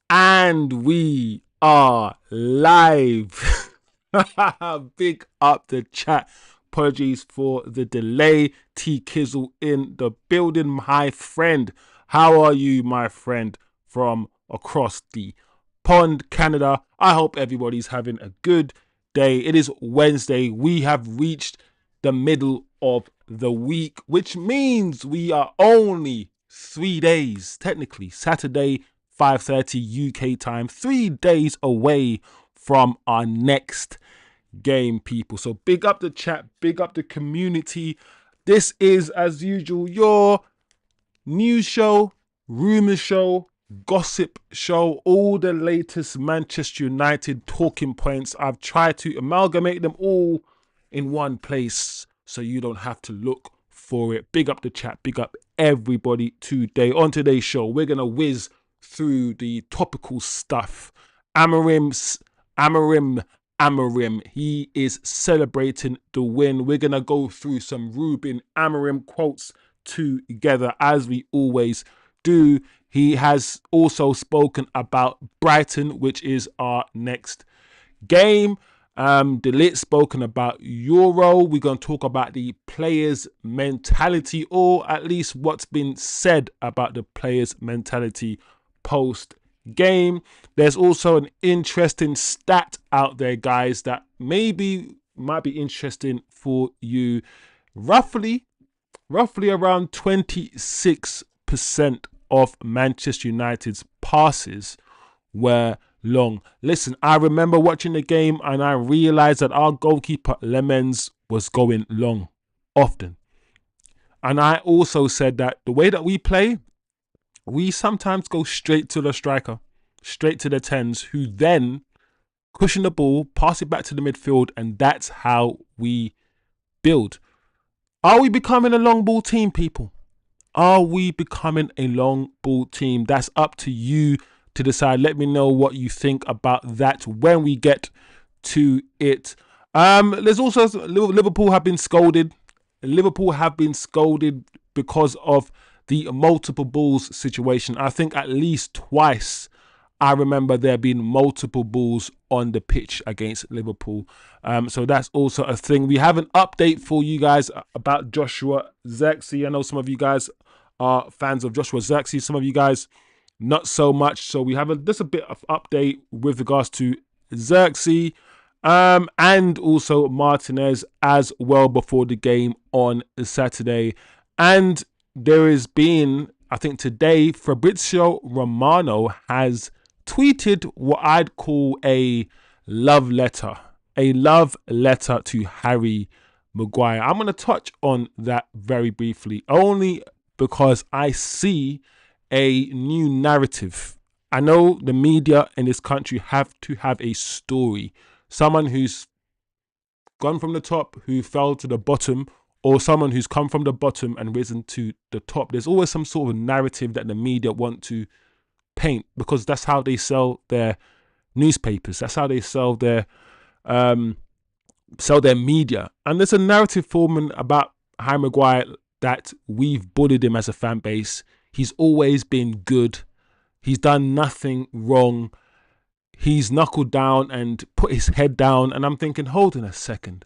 And we are live. Big up the chat. Apologies for the delay. T Kizzle in the building, my friend. How are you, my friend, from across the pond, Canada? I hope everybody's having a good day. It is Wednesday. We have reached the middle of the week, which means we are only 3 days, technically, Saturday, 5:30 UK time, 3 days away from our next game, people. So big up the chat, big up the community. This is, as usual, your news show, rumours show, gossip show, all the latest Manchester United talking points. I've tried to amalgamate them all in one place so you don't have to look for it. Big up the chat, big up everybody today. On today's show, we're going to whiz through the topical stuff. Amorim, he is celebrating the win. We're going to go through some Ruben Amorim quotes together, as we always do. He has also spoken about Brighton, which is our next game. De-ligt spoken about Euro. We're going to talk about the players' mentality, or at least what's been said about the players' mentality post-game. There's also an interesting stat out there, guys, that might be interesting for you. Roughly around 26% of Manchester United's passes were long. Listen, I remember watching the game and I realized that our goalkeeper Lemens was going long often. And I also said that the way that we play, we sometimes go straight to the striker, straight to the 10s, who then cushion the ball, pass it back to the midfield, and that's how we build. Are we becoming a long ball team, people? Are we becoming a long ball team? That's up to you to decide. Let me know what you think about that when we get to it. There's also Liverpool have been scolded. Liverpool have been scolded because of the multiple balls situation. I think at least twice I remember there being multiple balls on the pitch against Liverpool. So that's also a thing. We have an update for you guys about Joshua Zirkzee. I know some of you guys are fans of Joshua Zirkzee. Some of you guys not so much. So we have just a bit of update with regards to Zirkzee and also Martinez as well before the game on Saturday. And there has been, I think today, Fabrizio Romano has tweeted what I'd call a love letter to Harry Maguire. I'm going to touch on that very briefly, only because I see a new narrative. I know the media in this country have to have a story. Someone who's gone from the top, who fell to the bottom, or someone who's come from the bottom and risen to the top. There's always some sort of narrative that the media want to paint, because that's how they sell their newspapers. That's how they sell their media. And there's a narrative forming about Harry Maguire that we've bullied him as a fan base. He's always been good. He's done nothing wrong. He's knuckled down and put his head down. And I'm thinking, hold on a second.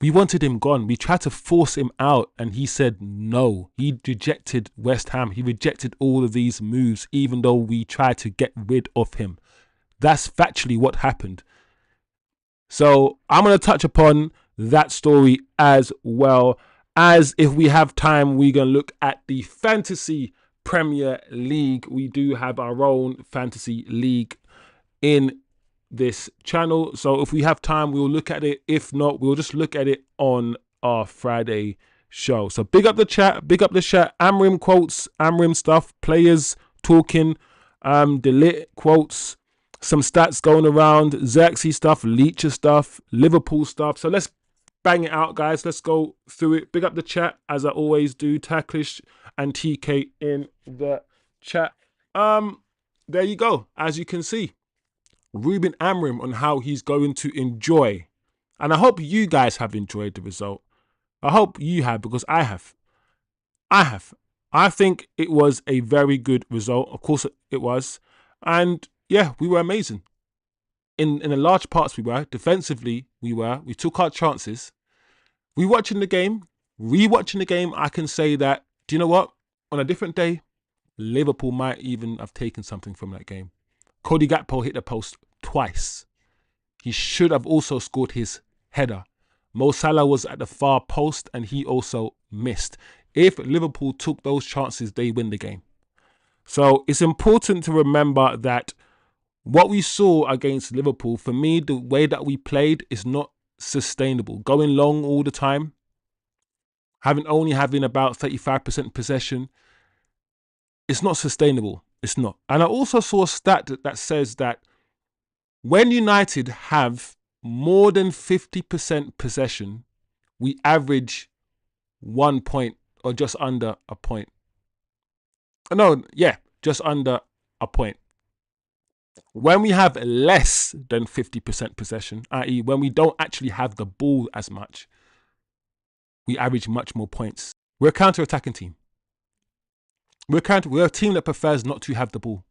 We wanted him gone. We tried to force him out and he said no. He rejected West Ham. He rejected all of these moves, even though we tried to get rid of him. That's factually what happened. So I'm going to touch upon that story as well. As if we have time, we're going to look at the Fantasy Premier League. We do have our own Fantasy League in this channel, so if we have time we'll look at it. If not, we'll just look at it on our Friday show. So big up the chat, Amorim quotes, Amorim stuff, players talking, De-ligt quotes, some stats going around, Zirkzee stuff, Licha stuff, Liverpool stuff. So let's bang it out, guys. Let's go through it. Big up the chat as I always do. Tacklish and TK in the chat. There you go. As you can see, Ruben Amorim on how he's going to enjoy. And I hope you guys have enjoyed the result. I hope you have, because I have. I think it was a very good result. Of course it was. And yeah, we were amazing. In the large parts we were. Defensively, we were. We took our chances. Rewatching the game, I can say that, do you know what? On a different day, Liverpool might even have taken something from that game. Cody Gakpo hit the post twice. He should have also scored his header. Mo Salah was at the far post and he also missed. If Liverpool took those chances, they win the game. So it's important to remember that what we saw against Liverpool, for me, the way that we played is not sustainable. Going long all the time, only having about 35% possession, it's not sustainable. It's not. And I also saw a stat that says that when United have more than 50% possession, we average 1 point or just under a point. No, yeah, just under a point. When we have less than 50% possession, i.e. when we don't actually have the ball as much, we average much more points. We're a counter-attacking team. We're a team that prefers not to have the ball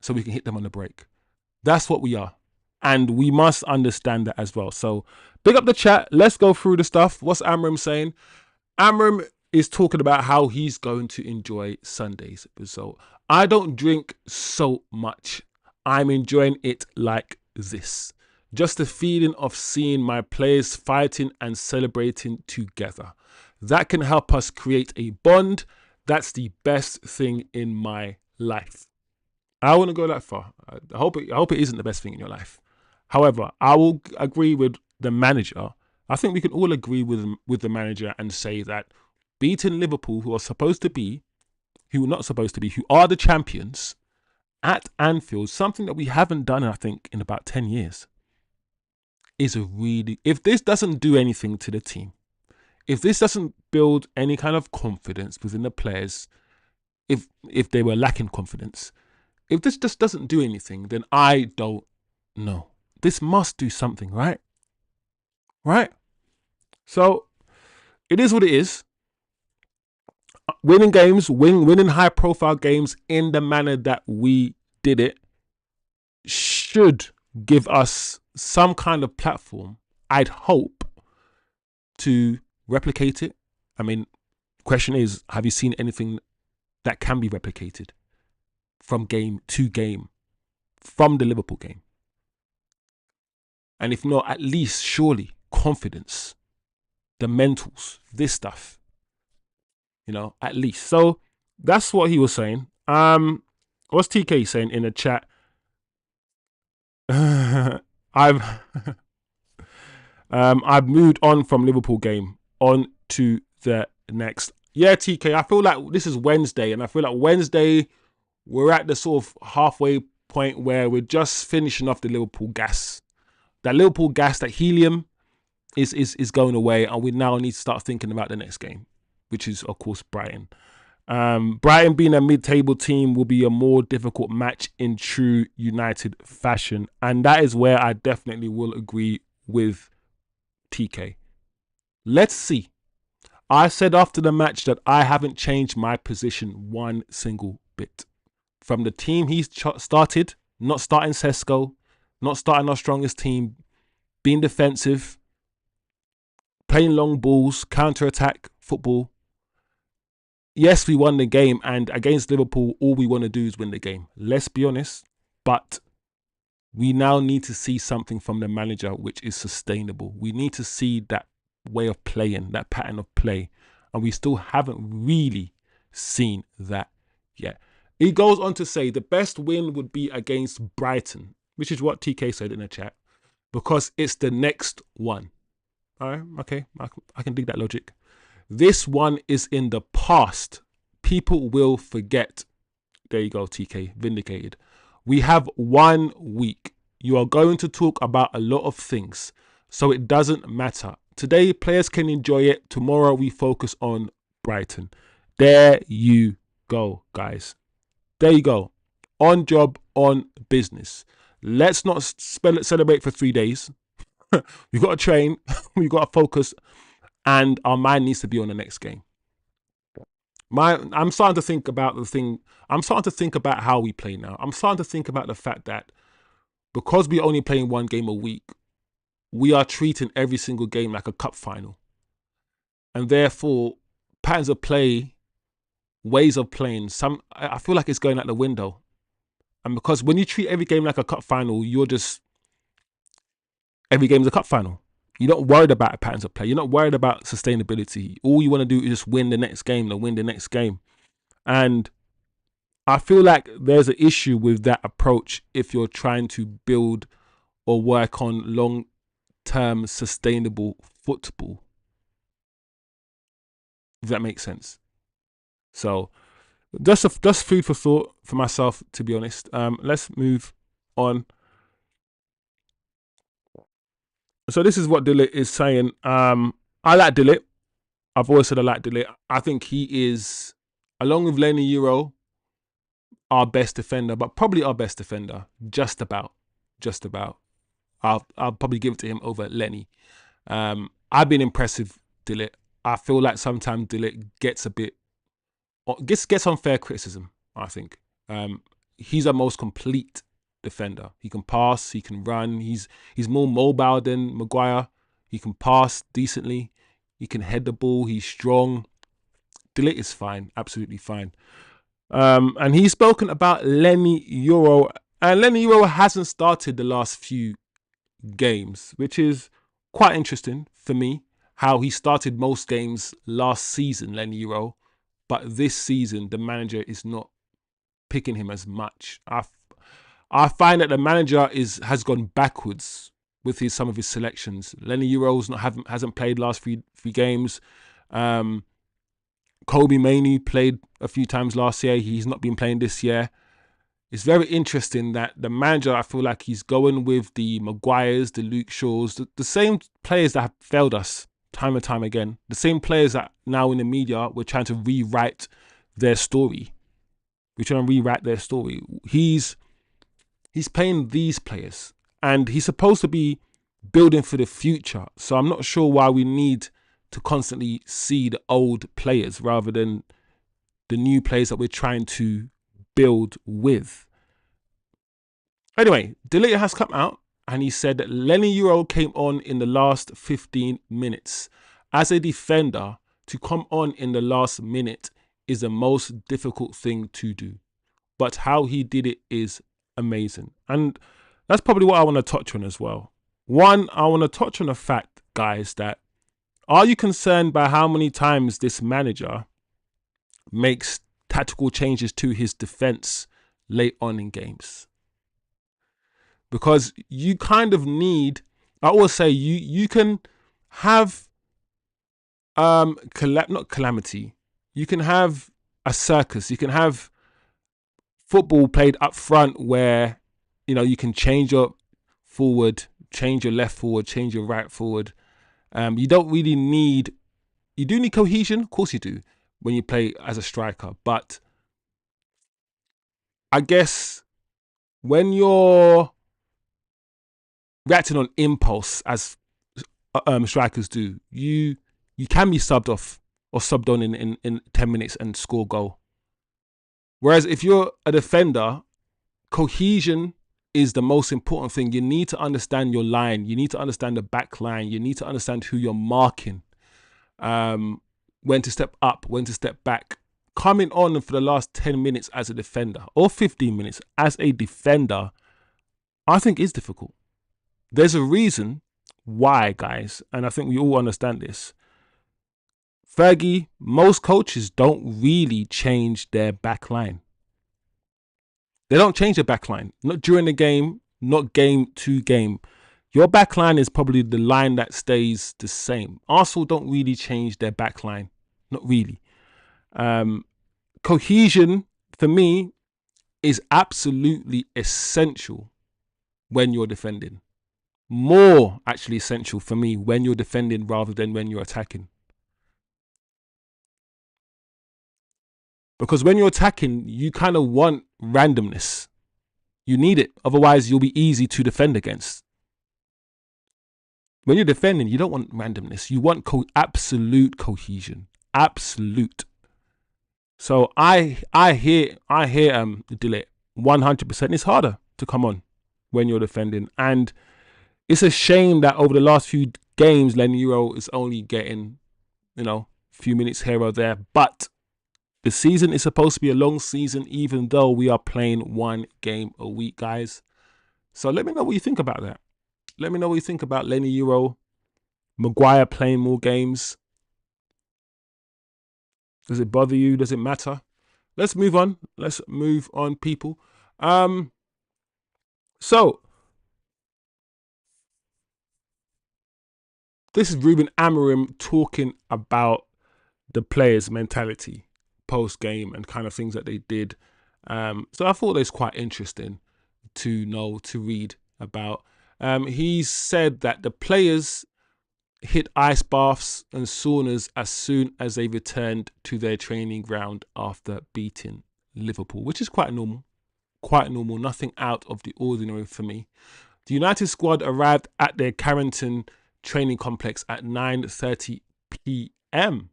so we can hit them on the break. That's what we are. And we must understand that as well. So big up the chat. Let's go through the stuff. What's Amorim saying? Amorim is talking about how he's going to enjoy Sundays. So I don't drink so much. I'm enjoying it like this. Just the feeling of seeing my players fighting and celebrating together. That can help us create a bond. That's the best thing in my life. I wouldn't go that far. I hope it isn't the best thing in your life. However, I will agree with the manager. I think we can all agree with the manager and say that beating Liverpool, who are not supposed to be, who are the champions at Anfield, something that we haven't done, I think, in about 10 years, is if this doesn't do anything to the team, if this doesn't build any kind of confidence within the players, if they were lacking confidence, if this just doesn't do anything, then I don't know. This must do something, right? Right? So it is what it is. Winning games, winning high-profile games in the manner that we did it should give us some kind of platform, I'd hope, to replicate it. I mean, question is, have you seen anything that can be replicated from game to game from the Liverpool game? And if not, at least surely confidence, the mentals, this stuff, at least. So that's what he was saying. What's TK saying in the chat? I've moved on from Liverpool game on to the next. Yeah, TK, I feel like this is Wednesday, and I feel like Wednesday we're at the sort of halfway point where we're just finishing off the Liverpool gas. That Liverpool gas, that helium is going away, and we now need to start thinking about the next game, which is, of course, Brighton. Brighton being a mid-table team will be a more difficult match in true United fashion, and that is where I definitely will agree with TK. Let's see. I said after the match that I haven't changed my position one single bit. From the team he's started, not starting Sesko, not starting our strongest team, being defensive, playing long balls, counter-attack football. Yes, we won the game, and against Liverpool, all we want to do is win the game. Let's be honest, but we now need to see something from the manager which is sustainable. We need to see that way of playing, that pattern of play, and we still haven't really seen that yet. He goes on to say the best win would be against Brighton, which is what TK said in the chat, because it's the next one. All right, okay, I can dig that logic. This one is in the past. People will forget. There you go, TK, vindicated. We have 1 week. You are going to talk about a lot of things, so it doesn't matter. Today, players can enjoy it. Tomorrow, we focus on Brighton. There you go, guys. There you go. On job, on business. Let's not celebrate for 3 days. We've got to train. We've got to focus. And our mind needs to be on the next game. I'm starting to think about the thing. I'm starting to think about how we play now. I'm starting to think about the fact that because we're only playing one game a week, we are treating every single game like a cup final. And therefore, patterns of play, ways of playing, I feel like it's going out the window. And because when you treat every game like a cup final, every game is a cup final. You're not worried about patterns of play. You're not worried about sustainability. All you want to do is just win the next game and win the next game. And I feel like there's an issue with that approach if you're trying to build or work on long-term sustainable football. If that makes sense. So just food for thought for myself, to be honest. Let's move on. So this is what De-ligt is saying. I like De-ligt. I've always said I like De-ligt. I think he is, along with Lenny Euro, our best defender, but probably our best defender. Just about. I'll probably give it to him over Lenny. I've been impressed with De-ligt. I feel like sometimes De-ligt gets unfair criticism, I think. He's our most complete defender. He can pass, he can run, he's more mobile than Maguire. He can pass decently, he can head the ball, he's strong. De-ligt is fine, absolutely fine. And he's spoken about Lenny Euro, and Lenny Euro hasn't started the last few games, which is quite interesting for me, how he started most games last season, Lenny Euro, but this season the manager is not picking him as much. I find that the manager has gone backwards with some of his selections. Lenny Euro's hasn't played last three games. Kobe Mainoo played a few times last year. He's not been playing this year. It's very interesting that the manager, I feel like he's going with the Maguires, the Luke Shaws, the same players that have failed us time and time again. The same players that now in the media we're trying to rewrite their story. He's playing these players, and he's supposed to be building for the future. So I'm not sure why we need to constantly see the old players rather than the new players that we're trying to build with. Anyway, De-ligt has come out and he said that Lenny Euro came on in the last 15 minutes. As a defender, to come on in the last minute is the most difficult thing to do. But how he did it is amazing. And that's probably what I want to touch on as well. One, I want to touch on the fact, guys, that are you concerned by how many times this manager makes tactical changes to his defense late on in games? Because you kind of need, I always say you can have not calamity. You can have a circus. You can have football played up front where, you can change your forward, change your left forward, change your right forward. You don't really need, you do need cohesion, of course you do, when you play as a striker. But I guess when you're reacting on impulse, as strikers do, you can be subbed off or subbed on in 10 minutes and score a goal. Whereas if you're a defender, cohesion is the most important thing. You need to understand your line. You need to understand the back line. You need to understand who you're marking, when to step up, when to step back. Coming on for the last 10 minutes as a defender or 15 minutes as a defender, I think is difficult. There's a reason why, guys, and I think we all understand this. Fergie, most coaches don't really change their back line. They don't change their back line. Not during the game, not game to game. Your back line is probably the line that stays the same. Arsenal don't really change their back line. Not really. Cohesion, for me, is absolutely essential when you're defending. More actually essential for me when you're defending rather than when you're attacking. Because when you're attacking, you kind of want randomness. You need it. Otherwise, you'll be easy to defend against. When you're defending, you don't want randomness. You want absolute cohesion. Absolute. So I hear De-ligt 100%. It's harder to come on when you're defending, and it's a shame that over the last few games, Lenny Euro is only getting a few minutes here or there. But the season is supposed to be a long season, even though we are playing one game a week, guys. So let me know what you think about that. Let me know what you think about Lenny Euro, Maguire playing more games. Does it bother you? Does it matter? Let's move on. Let's move on, people. So this is Ruben Amorim talking about the players' mentality post game and kind of things that they did. So I thought it was quite interesting to know, to read about. He said that the players hit ice baths and saunas as soon as they returned to their training ground after beating Liverpool, which is quite normal. Quite normal, nothing out of the ordinary for me. The United squad arrived at their Carrington training complex at 9:30 p.m.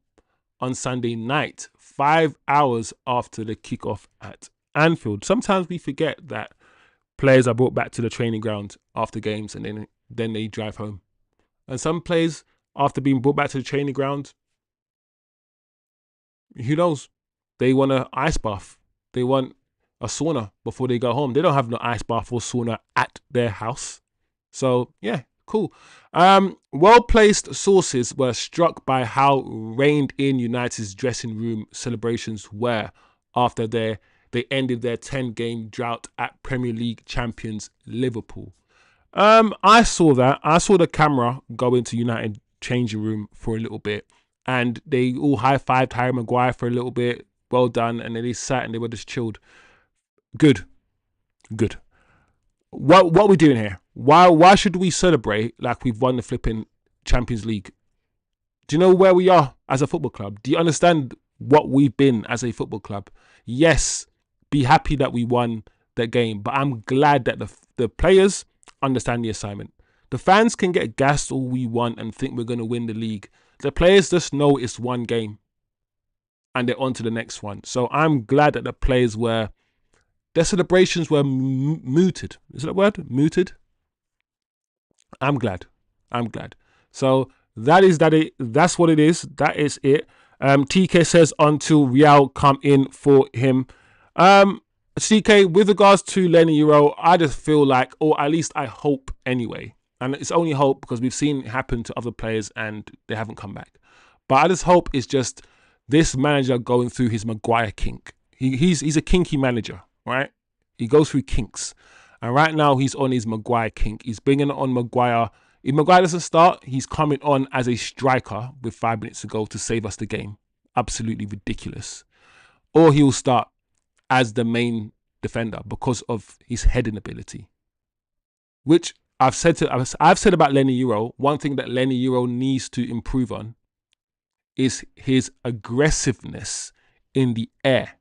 on Sunday night, 5 hours after the kickoff at Anfield. Sometimes we forget that players are brought back to the training ground after games and then they drive home. And some players, after being brought back to the training ground, who knows? They want an ice bath. They want a sauna before they go home. They don't have no ice bath or sauna at their house. So, yeah, cool. Well-placed sources were struck by how reined in United's dressing room celebrations were after they ended their 10-game drought at Premier League champions Liverpool. I saw that. I saw the camera go into United changing room for a little bit, and they all high-fived Harry Maguire for a little bit. Well done. And then they sat and they were just chilled. Good. What are we doing here? Why should we celebrate like we've won the flipping Champions League? Do you know where we are as a football club? Do you understand what we've been as a football club? Yes, be happy that we won that game, but I'm glad that the players understand the assignment. The fans can get gassed all we want and think we're going to win the league. The players just know it's one game and they're on to the next one. So I'm glad that the players their celebrations were mooted. Is that a word? Mooted? I'm glad. So that's what it is. That is it. TK says until Real come in for him. CK, with regards to Lenny Euro, I just feel like, or at least I hope anyway, and it's only hope because we've seen it happen to other players and they haven't come back. But I just hope it's just this manager going through his Maguire kink. He's a kinky manager, right? He goes through kinks. And right now he's on his Maguire kink. He's bringing on Maguire. If Maguire doesn't start, he's coming on as a striker with 5 minutes to go to save us the game. Absolutely ridiculous. Or he'll start as the main defender because of his heading ability. Which I've said about Lenny Euro, one thing that Lenny Euro needs to improve on is his aggressiveness in the air.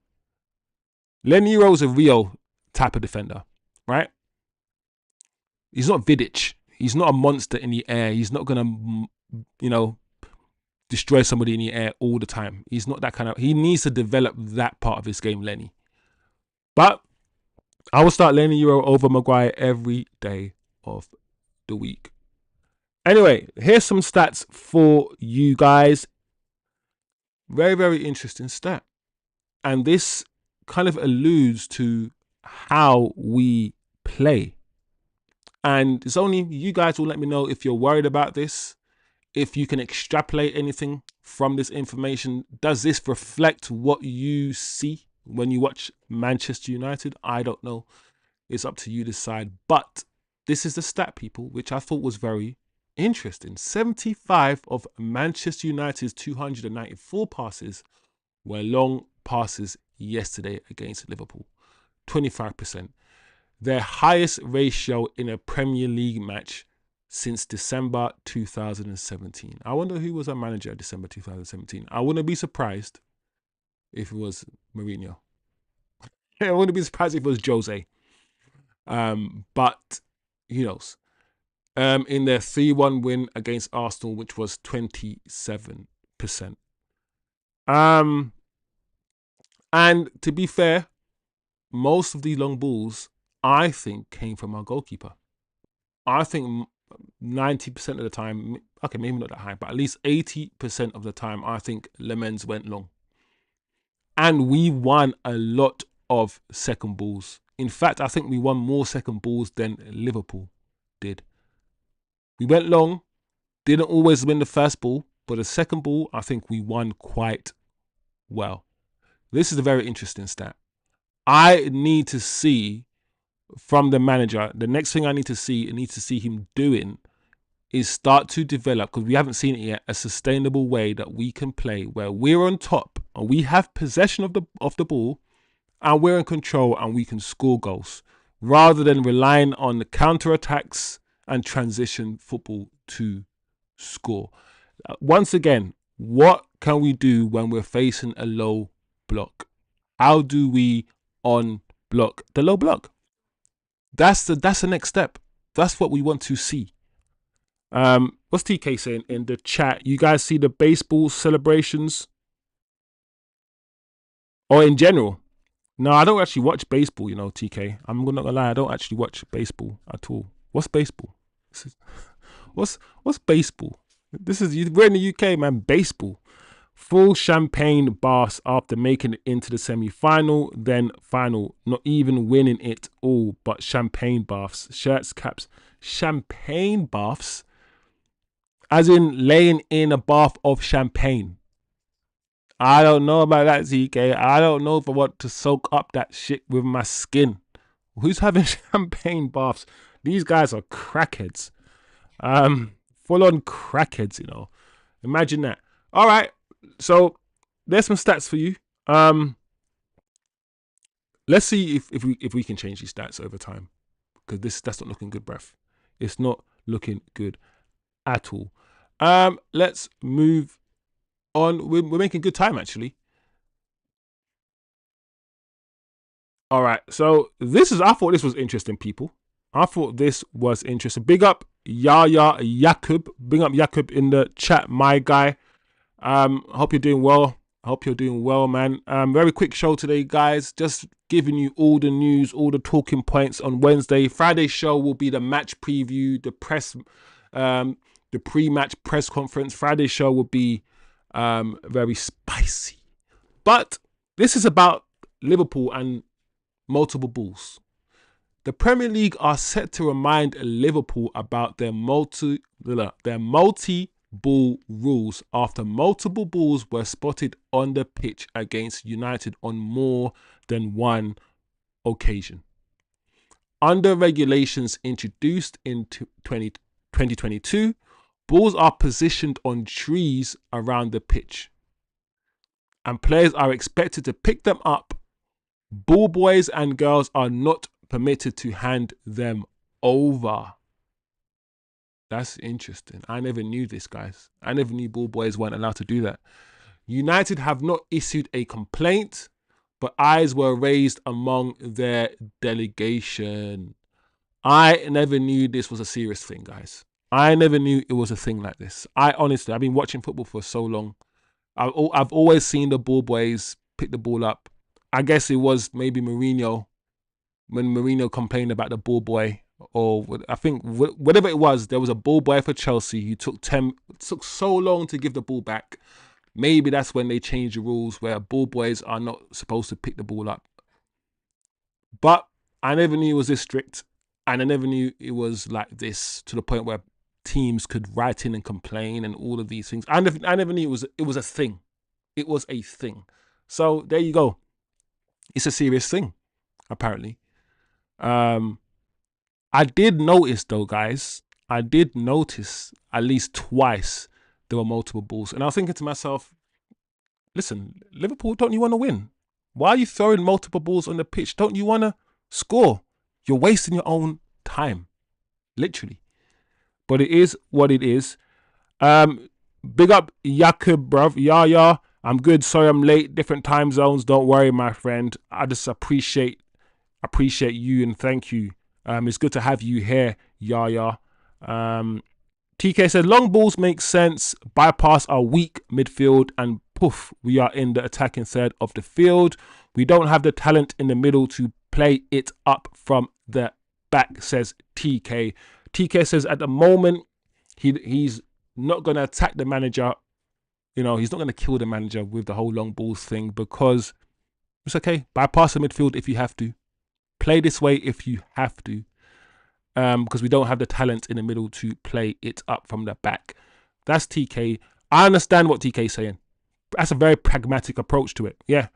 Lenny Euro is a Rio type of defender, right? He's not Vidic. He's not a monster in the air. He's not going to, destroy somebody in the air all the time. He's not that kind of... He needs to develop that part of his game, Lenny. But I will start Lenny Euro over Maguire every day of the week. Anyway, here's some stats for you guys. Very, very interesting stat. And this kind of alludes to how we play. And it's only you guys will let me know if you're worried about this, if you can extrapolate anything from this information. Does this reflect what you see when you watch Manchester United? I don't know. It's up to you to decide. But this is the stat, people, which I thought was very interesting. 75 of Manchester United's 294 passes were long passes yesterday against Liverpool. 25%. Their highest ratio in a Premier League match since December 2017. I wonder who was our manager in December 2017. I wouldn't be surprised if it was Mourinho. I wouldn't be surprised if it was Jose. But who knows? In their 3-1 win against Arsenal, which was 27%. And to be fair, most of these long balls, I think, came from our goalkeeper. I think 90% of the time, okay, maybe not that high, but at least 80% of the time, I think Lemens went long. And we won a lot of second balls. In fact, I think we won more second balls than Liverpool did. We went long, didn't always win the first ball, but the second ball, I think we won quite well. This is a very interesting stat. I need to see from the manager, the next thing I need to see him doing is start to develop, because we haven't seen it yet, a sustainable way that we can play where we're on top and we have possession of the ball and we're in control and we can score goals, rather than relying on the counter-attacks and transition football to score. Once again, what can we do when we're facing a low block? How do we unblock the low block? That's the next step. That's what we want to see. What's TK saying in the chat? You guys see the baseball celebrations? Or in general? No, I don't actually watch baseball, you know, TK. I'm not gonna lie, I don't actually watch baseball at all. What's baseball? What's baseball? We're in the UK, man. Baseball. Full champagne baths after making it into the semi-final, then final, not even winning it all, but champagne baths, shirts, caps, champagne baths, as in laying in a bath of champagne. I don't know about that, ZK. I don't know if I want to soak up that shit with my skin. Who's having champagne baths? These guys are crackheads. Full on crackheads, you know. Imagine that. All right. So there's some stats for you. Let's see if we can change these stats over time, because that's not looking good, bruv. It's not looking good at all. Let's move on. We're making good time, actually. All right. So I thought this was interesting, people. I thought this was interesting. Big up Yaya Yakub. Big up Yakub in the chat, my guy. Hope you're doing well. Man. Very quick show today, guys. Just giving you all the news, all the talking points on Wednesday. Friday's show will be the match preview, the pre-match press conference. Friday's show will be very spicy. But this is about Liverpool and multiple balls. The Premier League are set to remind Liverpool about their multi-ball rules after multiple balls were spotted on the pitch against United on more than one occasion. Under regulations introduced in 2022, balls are positioned on trees around the pitch, and players are expected to pick them up. Ball boys and girls are not permitted to hand them over. That's interesting. I never knew this, guys. I never knew ball boys weren't allowed to do that. United have not issued a complaint, but eyes were raised among their delegation. I never knew this was a serious thing, guys. I never knew it was a thing like this. I've been watching football for so long. I've always seen the ball boys pick the ball up. I guess it was maybe Mourinho, when Mourinho complained about the ball boy, or I think whatever it was, there was a ball boy for Chelsea who took so long to give the ball back. Maybe that's when they changed the rules where ball boys are not supposed to pick the ball up. But I never knew it was this strict, and I never knew it was like this, to the point where teams could write in and complain and all of these things. I never knew it was a thing. It was a thing. So there you go. It's a serious thing, apparently. I did notice though, guys. I did notice at least twice there were multiple balls, and I was thinking to myself, listen, Liverpool, don't you want to win? Why are you throwing multiple balls on the pitch? Don't you want to score? You're wasting your own time, literally. But it is what it is. Big up Yakub, bruv. Yeah. I'm good. Sorry I'm late. Different time zones. Don't worry, my friend. I just appreciate you and thank you. It's good to have you here, Yaya. TK said, long balls make sense. Bypass our weak midfield and poof, we are in the attacking third of the field. We don't have the talent in the middle to play it up from the back, says TK. TK says at the moment, he's not going to attack the manager. You know, he's not going to kill the manager with the whole long balls thing, because it's okay. Bypass the midfield if you have to. Play this way if you have to. Because we don't have the talent in the middle to play it up from the back. That's TK. I understand what TK is saying. That's a very pragmatic approach to it. Yeah.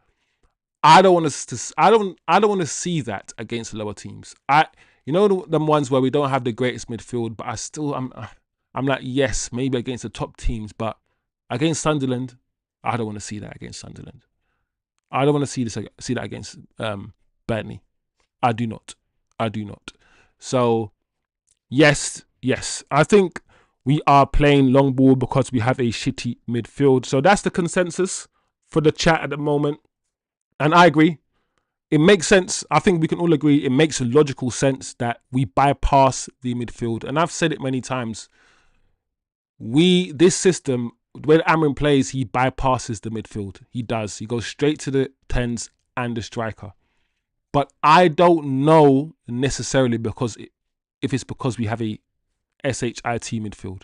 I don't want to see that against lower teams. You know, them ones where we don't have the greatest midfield, but I'm like, yes, maybe against the top teams, but against Sunderland, I don't want to see that against Sunderland. I don't want to see that against Burnley. I do not. So, yes. I think we are playing long ball because we have a shitty midfield. So that's the consensus for the chat at the moment. And I agree. It makes sense. I think we can all agree it makes a logical sense that we bypass the midfield. And I've said it many times. This system, when Amorim plays, he bypasses the midfield. He does. He goes straight to the 10s and the striker. But I don't know necessarily if it's because we have a SHIT midfield.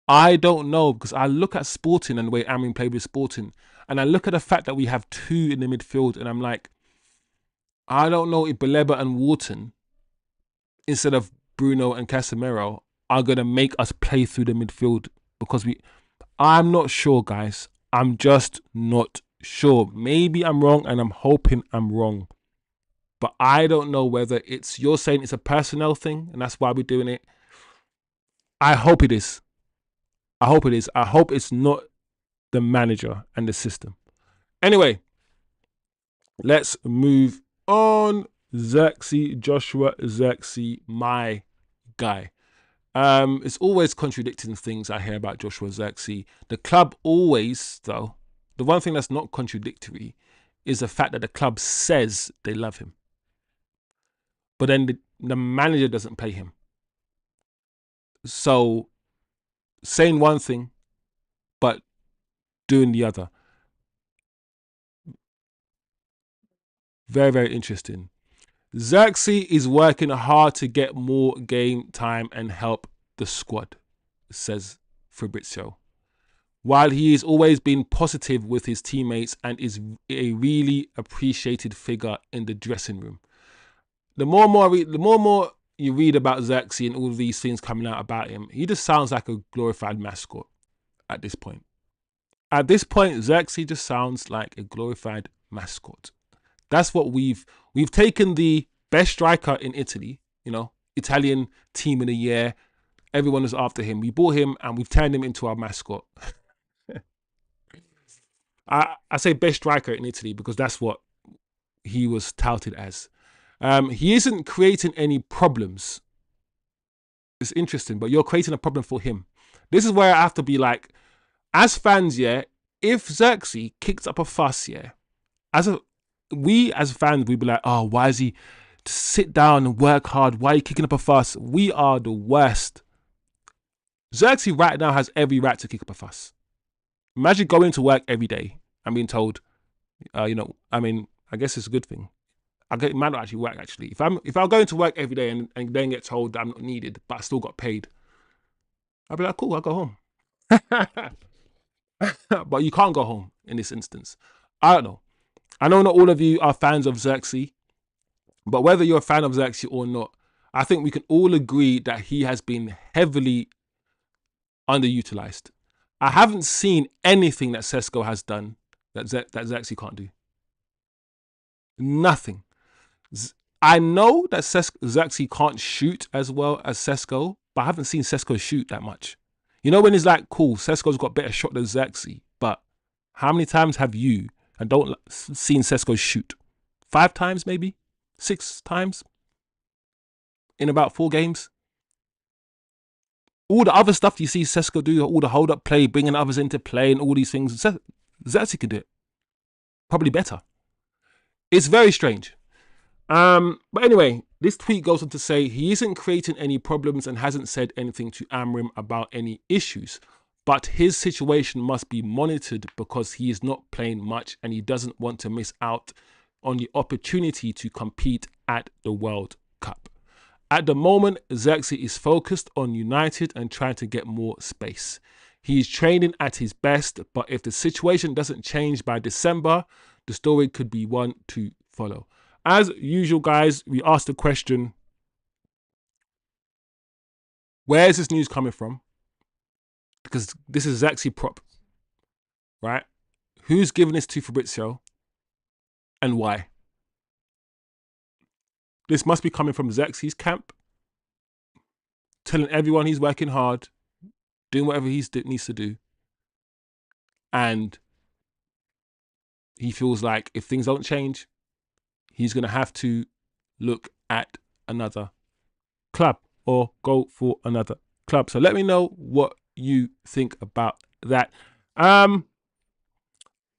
I don't know, because I look at Sporting and the way Amorim played with Sporting, and I look at the fact that we have two in the midfield, and I'm like, I don't know if Baleba and Wharton, instead of Bruno and Casemiro, are going to make us play through the midfield, because I'm not sure, guys. I'm just not sure. Maybe I'm wrong, and I'm hoping I'm wrong. But I don't know whether you're saying it's a personnel thing, and that's why we're doing it. I hope it is. I hope it's not the manager and the system. Anyway, let's move on. Joshua Xerxes, my guy. It's always contradicting things I hear about Joshua Xerxes. The club always, though, the one thing that's not contradictory is the fact that the club says they love him. But then the manager doesn't pay him. So, saying one thing, but doing the other. Very, very interesting. Xerxes is working hard to get more game time and help the squad, says Fabrizio. While he has always been positive with his teammates and is a really appreciated figure in the dressing room. The more and more you read about Xerxes and all of these things coming out about him, he just sounds like a glorified mascot at this point. At this point, Xerxes just sounds like a glorified mascot. That's what we've taken the best striker in Italy, you know, Italian team of the year. Everyone is after him. We bought him and we've turned him into our mascot. I say best striker in Italy because that's what he was touted as. He isn't creating any problems. It's interesting, but you're creating a problem for him. This is where I have to be like, as fans, yeah, if Xerxes kicks up a fuss, yeah, we as fans, we'd be like, oh, why is he to sit down and work hard? Why are you kicking up a fuss? We are the worst. Xerxes right now has every right to kick up a fuss. Imagine going to work every day and being told, I guess it's a good thing. It might not actually work, actually. If I'm going to work every day and then get told that I'm not needed, but I still got paid, I'll be like, cool, I'll go home. But you can't go home in this instance. I don't know. I know not all of you are fans of Xerxes, but whether you're a fan of Xerxes or not, I think we can all agree that he has been heavily underutilized. I haven't seen anything that Sesko has done that Xerxes can't do. Nothing. I know that Xerxes can't shoot as well as Sesko, but I haven't seen Sesko shoot that much. You know, when it's like, cool, Sesko's got better shot than Xerxes, but how many times have you seen Sesko shoot? 5 times, maybe? 6 times? In about 4 games? All the other stuff you see Sesko do, all the hold-up play, bringing others into play and all these things, Xerxes can do it. Probably better. It's very strange. But anyway, this tweet goes on to say he isn't creating any problems and hasn't said anything to Amorim about any issues. but his situation must be monitored because he is not playing much and he doesn't want to miss out on the opportunity to compete at the World Cup. At the moment, Xerxes is focused on United and trying to get more space. He is training at his best, but if the situation doesn't change by December, the story could be one to follow. As usual, guys, we asked the question, where is this news coming from? Because this is Xerxes prop, right? Who's giving this to Fabrizio and why? This must be coming from Xerxes' camp, telling everyone he's working hard, doing whatever he needs to do. And he feels like if things don't change, he's going to have to look at another club or go for another club. So let me know what you think about that.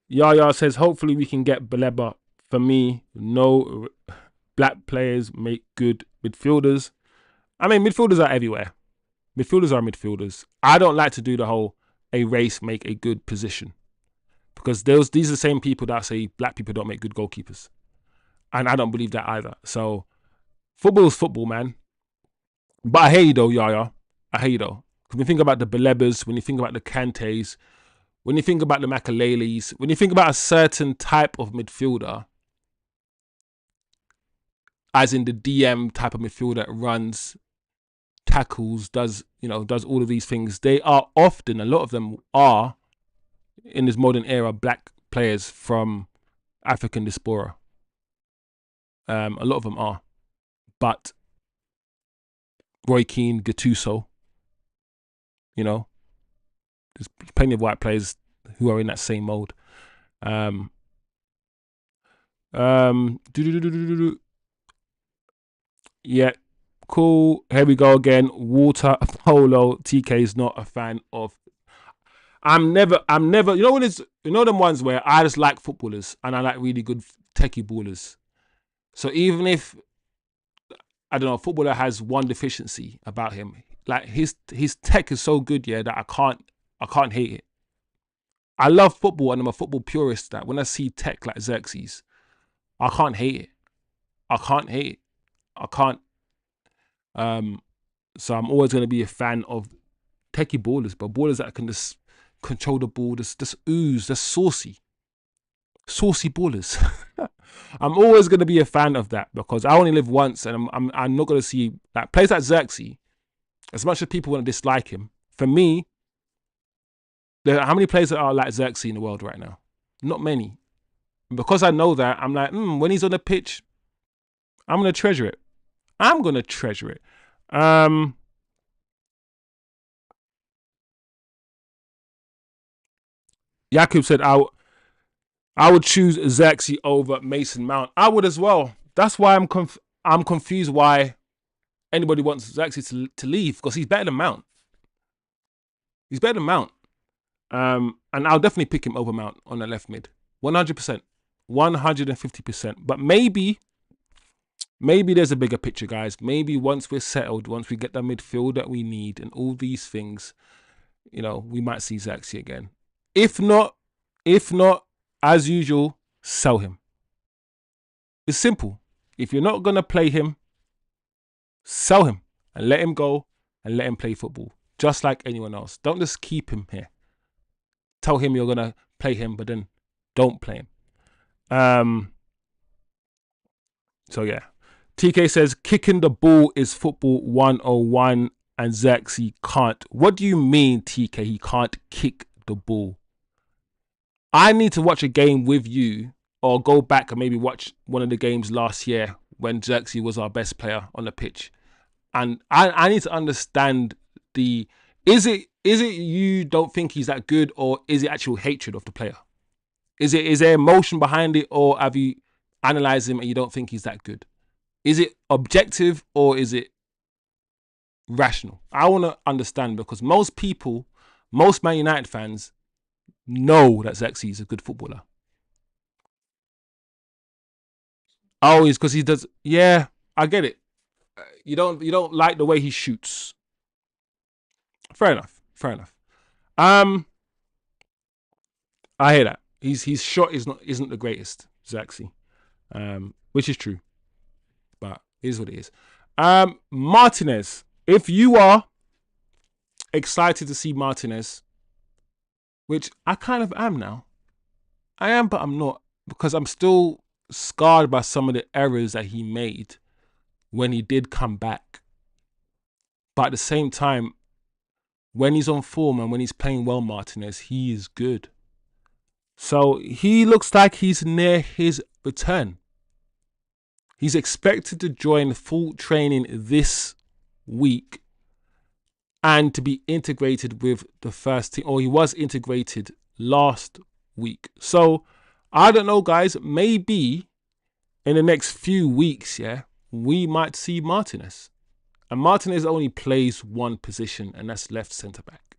Yaya says, hopefully we can get Baleba. For me, no black players make good midfielders. I mean, midfielders are everywhere. Midfielders are midfielders. I don't like to do the whole a race make a good position, because these are the same people that say black people don't make good goalkeepers. And I don't believe that either. So football is football, man. But I hear you though, Yaya. I hear you though. When you think about the Belebas, when you think about the Kantes, when you think about the Makaleles, when you think about a certain type of midfielder, as in the DM type of midfielder that runs, tackles, does all of these things, they are often, a lot of them are, in this modern era, black players from African diaspora. A lot of them are. But Roy Keane, Gattuso, there's plenty of white players who are in that same mode. Yeah, cool. Here we go again. Water polo. TK is not a fan of. I'm never. You know when it's them ones where I just like footballers and I like really good techie ballers. So even if I don't know, a footballer has one deficiency about him, like his tech is so good, yeah, that I can't hate it. I love football and I'm a football purist. That when I see tech like Xerxes, I can't hate it. I can't. So I'm always going to be a fan of techie ballers, but ballers that can just control the ball, just ooze, just saucy ballers. I'm always going to be a fan of that because I only live once, and I'm not going to see like players like Xerxes. As much as people want to dislike him, for me, how many players are like Xerxes in the world right now? Not many. And because I know that, I'm like, when he's on the pitch, I'm going to treasure it. Jakub said, I would choose Xerxes over Mason Mount. I would as well. That's why I'm confused why anybody wants Xerxes to leave, because he's better than Mount. And I'll definitely pick him over Mount on the left mid. 100%. 150%. But maybe there's a bigger picture, guys. Maybe once we're settled, once we get the midfield that we need and all these things, we might see Xerxes again. If not, as usual, sell him. It's simple. If you're not going to play him, sell him and let him go and let him play football, just like anyone else. Don't just keep him here. Tell him you're going to play him, but then don't play him. So yeah. TK says, kicking the ball is football 101 and Xerxes can't. What do you mean, TK, he can't kick the ball? I need to watch a game with you or go back and maybe watch one of the games last year when Xerxes was our best player on the pitch. And I need to understand is it you don't think he's that good, or is it actual hatred of the player? Is there emotion behind it, or have you analysed him and you don't think he's that good? Is it objective or is it rational? I want to understand, because most Man United fans know that Xerxes is a good footballer. Oh, it's because he does. Yeah, I get it. You don't like the way he shoots. Fair enough. I hear that. His shot isn't the greatest, Zaxi. Which is true. But it is what it is. Martinez. If you are excited to see Martinez, which I kind of am now. I am, but I'm not, because I'm still scarred by some of the errors that he made when he did come back. But at the same time, when he's on form and when he's playing well, Martinez, he is good. So he looks like he's near his return. He's expected to join full training this week and to be integrated with the first team, or he was integrated last week. So I don't know, guys, maybe in the next few weeks, yeah, we might see Martinez. And Martinez only plays one position, and that's left centre back.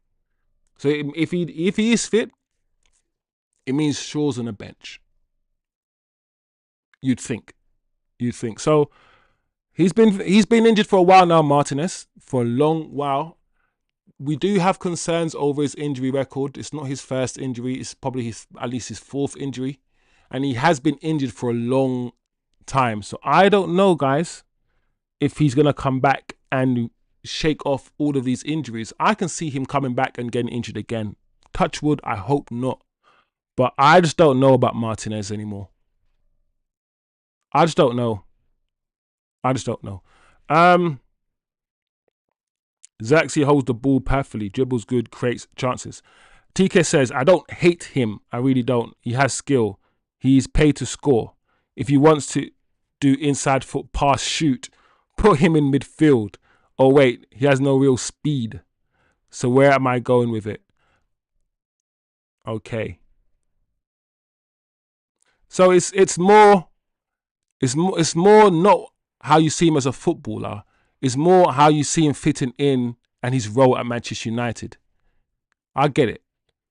So if he is fit, it means Shaw's on the bench. You'd think. So he's been injured for a while now, Martinez, for a long while. We do have concerns over his injury record. It's not his first injury. It's probably at least his fourth injury. And he has been injured for a long time. So I don't know, guys, if he's going to come back and shake off all of these injuries. I can see him coming back and getting injured again. Touch wood, I hope not. But I just don't know about Martinez anymore. I just don't know. Zaxi holds the ball perfectly, dribbles good, creates chances. TK says, I don't hate him. I really don't. He has skill. He's paid to score. If he wants to do inside foot pass shoot, put him in midfield. Oh, wait, he has no real speed. So where am I going with it? Okay. So it's more not how you see him as a footballer. It's more how you see him fitting in and his role at Manchester United. I get it.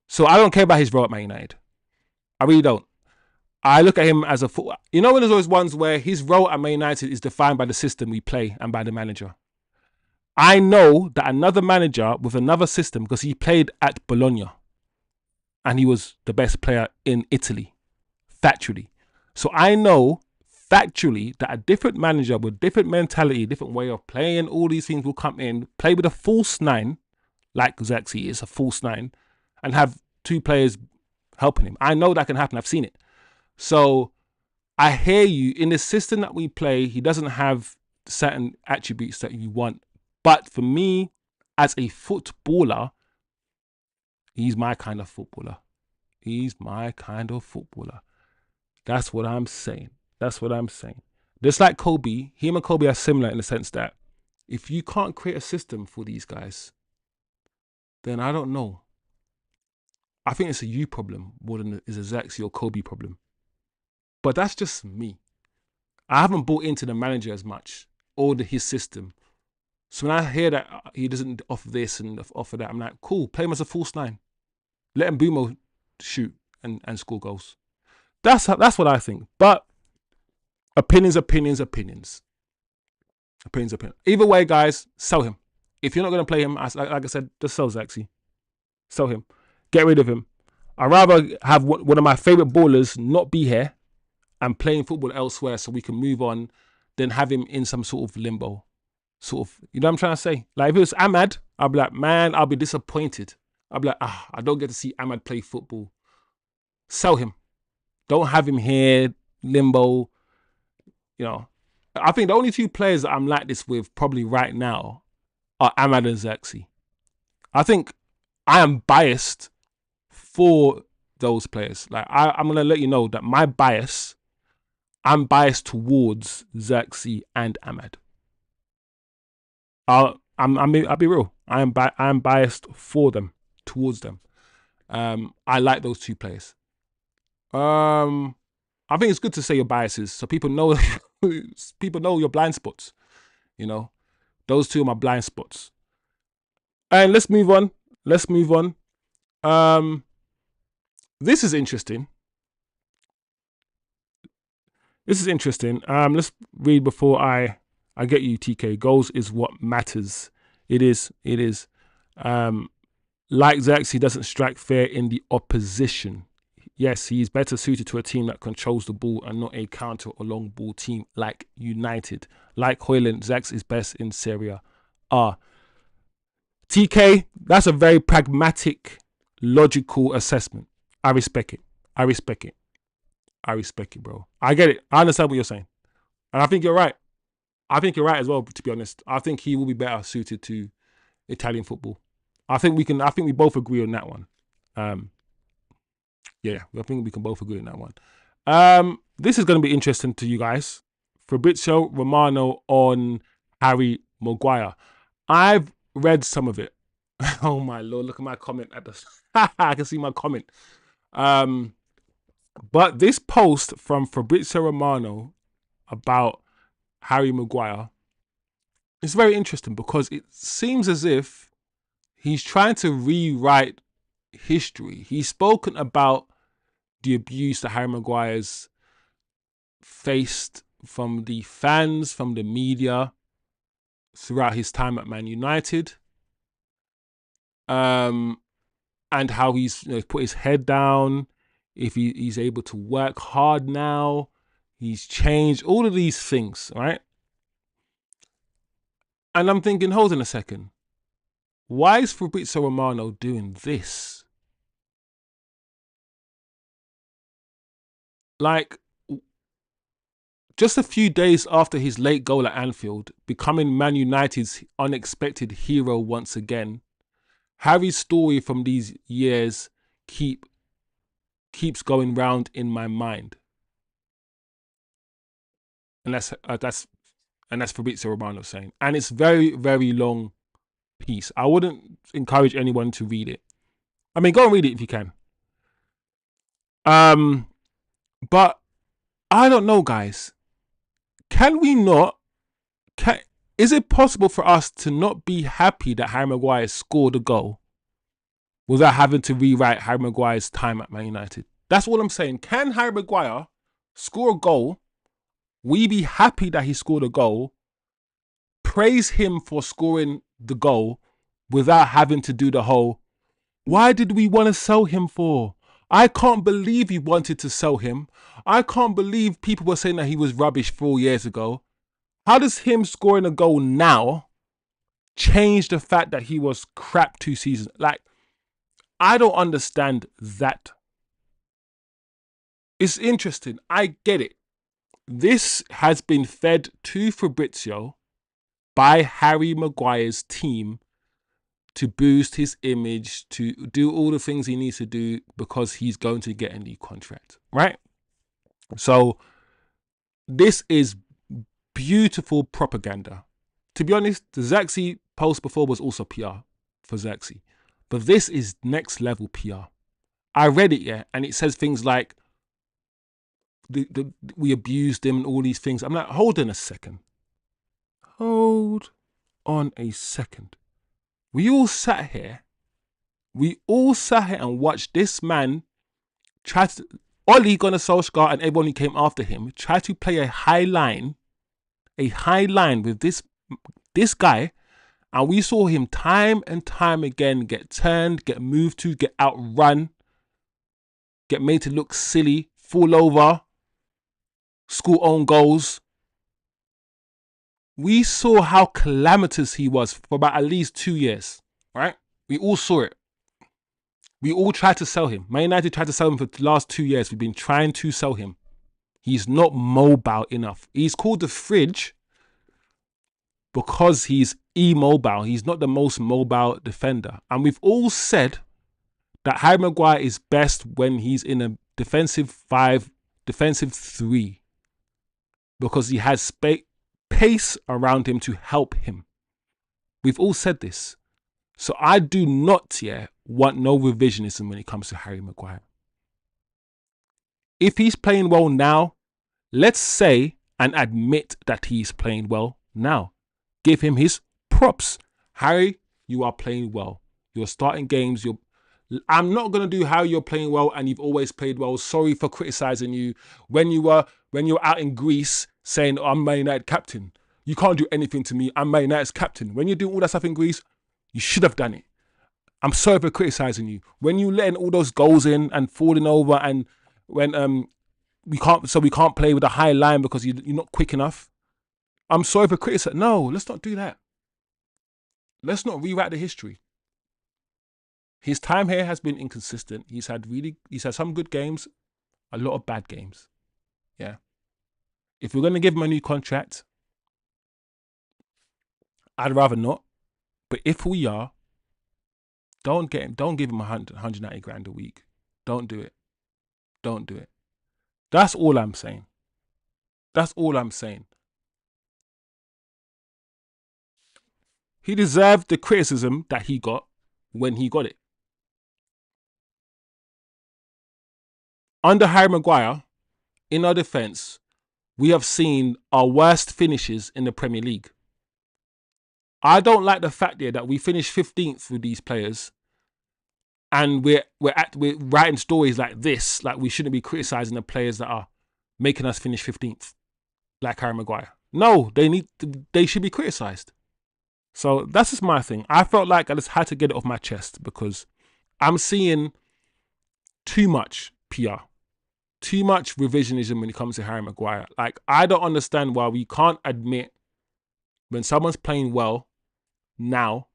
So I don't care about his role at Man United. I really don't. I look at him as a footballer. You know when there's always ones where his role at Man United is defined by the system we play and by the manager. I know that another manager with another system, because he played at Bologna and he was the best player in Italy, factually. So I know factually that a different manager with different mentality, different way of playing, all these things will come in, play with a false nine, like Zaxi is a false nine, and have two players helping him. I know that can happen. I've seen it. So I hear you. In the system that we play, he doesn't have certain attributes that you want. But for me, as a footballer, he's my kind of footballer. He's my kind of footballer. That's what I'm saying. Just like Kobe, him and Kobe are similar in the sense that if you can't create a system for these guys, then I don't know. I think it's a you problem more than it's a Zaxi or Kobe problem. But that's just me. I haven't bought into the manager as much or his system. So when I hear that he doesn't offer this and offer that, I'm like, cool, play him as a false nine. Let him Bumo shoot and score goals. That's what I think. But opinions. Either way, guys, sell him. If you're not going to play him, like I said, just sell Zaxi. Sell him. Get rid of him. I'd rather have one of my favourite ballers not be here and playing football elsewhere so we can move on than have him in some sort of limbo. You know what I'm trying to say? Like if it was Ahmad, I'd be like, man, I'll be disappointed. I'd be like, I don't get to see Ahmad play football. Sell him. Don't have him here, limbo. You know, I think the only two players that I'm like this with probably right now are Ahmad and Zaxi. I think I am biased for those players. Like I'm going to let you know that I'm biased towards Zaxi and Ahmad. I'll be real. I am biased for them, towards them. I like those two players. I think it's good to say your biases so people know your blind spots. You know, those two are my blind spots. And let's move on. This is interesting. Let's read before I get you, TK. Goals is what matters. It is. Like Zax, he doesn't strike fear in the opposition. Yes, he is better suited to a team that controls the ball and not a counter or long ball team like United. Like Højlund, Zax is best in Serie A. TK, that's a very pragmatic, logical assessment. I respect it. I respect it. I respect it, bro. I get it. I understand what you're saying. And I think you're right. I think you're right as well, to be honest. I think he will be better suited to Italian football. I think we both agree on that one. Yeah, I think we can both agree on that one. This is going to be interesting to you guys. Fabrizio Romano on Harry Maguire. I've read some of it. Oh my Lord, look at my comment at this. I can see my comment. But this post from Fabrizio Romano about Harry Maguire is very interesting because it seems as if he's trying to rewrite history. He's spoken about the abuse that Harry Maguire's faced from the fans, from the media throughout his time at Man United. And how he's put his head down, if he's able to work hard now, he's changed, all of these things, right? And I'm thinking, hold on a second. Why is Fabrizio Romano doing this? Like, just a few days after his late goal at Anfield, becoming Man United's unexpected hero once again, Harry's story from these years keeps going round in my mind. And that's Fabrizio Romano saying. And it's very, very long piece. I wouldn't encourage anyone to read it. I mean, go and read it if you can. But I don't know, guys. Is it possible for us to not be happy that Harry Maguire scored a goal without having to rewrite Harry Maguire's time at Man United? That's all I'm saying. Can Harry Maguire score a goal? We be happy that he scored a goal, praise him for scoring the goal without having to do the whole, why did we want to sell him for? I can't believe you wanted to sell him. I can't believe people were saying that he was rubbish 4 years ago. How does him scoring a goal now change the fact that he was crap 2 seasons? Like, I don't understand that. It's interesting. I get it. This has been fed to Fabrizio by Harry Maguire's team to boost his image, to do all the things he needs to do because he's going to get a new contract, right? So this is beautiful propaganda. To be honest, the Zaxi post before was also PR for Zaxi. But this is next level PR. I read it, yeah, and it says things like, we abused him and all these things. I'm like, hold on a second. Hold on a second. We all sat here and watched this man try to, Ole Gunnar Solskjaer and everyone who came after him, try to play a high line with this guy, and we saw him time and time again get turned, get moved to, get outrun, get made to look silly, fall over, score own goals. We saw how calamitous he was for about at least 2 years, right? We all saw it. We all tried to sell him. Man United tried to sell him for the last 2 years. We've been trying to sell him. He's not mobile enough. He's called the fridge because he's immobile. He's not the most mobile defender. And we've all said that Harry Maguire is best when he's in a defensive 5, defensive 3. Because he has pace around him to help him. We've all said this. So I do not want no revisionism when it comes to Harry Maguire. If he's playing well now, let's say and admit that he's playing well now. Give him his props. Harry, you are playing well. You're starting games. I'm not going to do how you're playing well and you've always played well. Sorry for criticizing you. When you were out in Greece saying, I'm Man United captain. You can't do anything to me. I'm Man United's captain. When you do all that stuff in Greece, you should have done it. I'm sorry for criticizing you. When you letting all those goals in and falling over, and when we can't play with a high line because you're not quick enough. I'm sorry for criticizing. No, let's not do that. Let's not rewrite the history. His time here has been inconsistent. He's had some good games, a lot of bad games. Yeah. If we're gonna give him a new contract, I'd rather not. But if we are, don't give him 190 grand a week. Don't do it. Don't do it. That's all I'm saying. That's all I'm saying. He deserved the criticism that he got when he got it. Under Harry Maguire, in our defence, we have seen our worst finishes in the Premier League. I don't like the fact here that we finished 15th with these players, and we're writing stories like this, like we shouldn't be criticising the players that are making us finish 15th, like Harry Maguire. No, they should be criticised. So that's just my thing. I felt like I just had to get it off my chest because I'm seeing too much PR, too much revisionism when it comes to Harry Maguire. Like, I don't understand why we can't admit when someone's playing well now,